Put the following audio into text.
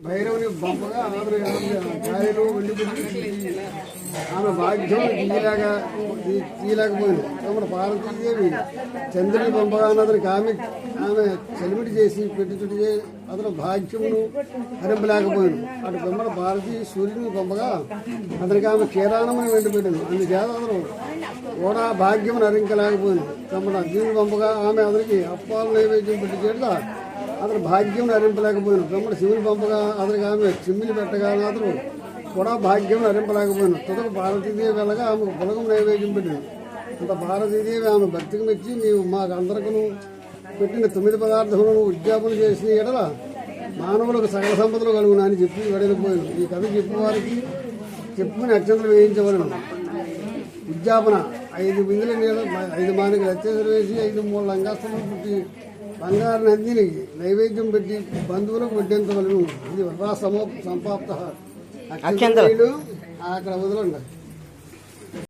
భైరవుని బొమ్మగా గాలిలో వెళ్ళిపోయి ఆమె భాగ్యం తీయలేకపోయింది. కాబట్టి పార్వతీదేవి చంద్రుని బొమ్మగా అతనికి ఆమె చెలిమిటి చేసి పెట్టి అతను భాగ్యమును హరింపలేకపోయింది. అటు బొమ్మల భారతీ సూర్యుని బొమ్మగా అతనికి ఆమె క్షీరాణమని వెండిపెట్టింది. అందుచేత అతను కూడా భాగ్యమును హరించలేకపోయింది. తమ అగ్ని బొమ్మగా ఆమె అతనికి అప్పాల నైవేద్యం పెట్టి చేత అతను భాగ్యం హరింపలేకపోయినాడు. బ్రహ్మడు శివుని పంపగా అతనికి ఆమె చిమ్మిలి పెట్టగా అతను కూడా భాగ్యం హరింపలేకపోయినాడు. తుదకు పార్వతీదేవి వెళ్ళగా ఆమెకు పులగం నైవేద్యం పెట్టింది. అంత పార్వతీదేవి ఆమె భక్తికి మెచ్చి నీవు మాకు అందరికను పెట్టిన 9 పదార్థములను ఉద్యాపన చేసిన ఎడల మానవులకు సకల సంపదలు కలుగును అని చెప్పి వెడలిపోయాను. ఈ కథ చెప్పేవారికి చెప్పుకుని అక్షంతలు వేయించవలను. ఉద్యాపన 5 బిందుల నీళ్ళ 5 మానికలు అత్యవసరం వేసి 5 మూల లంగాస్తములు పుట్టి బంగారు నందిని నైవేద్యం పెట్టి బంధువులకు వడ్డించవలను. ఇది సంపాప్త అక్షంతలు అక్కడ వదలండి.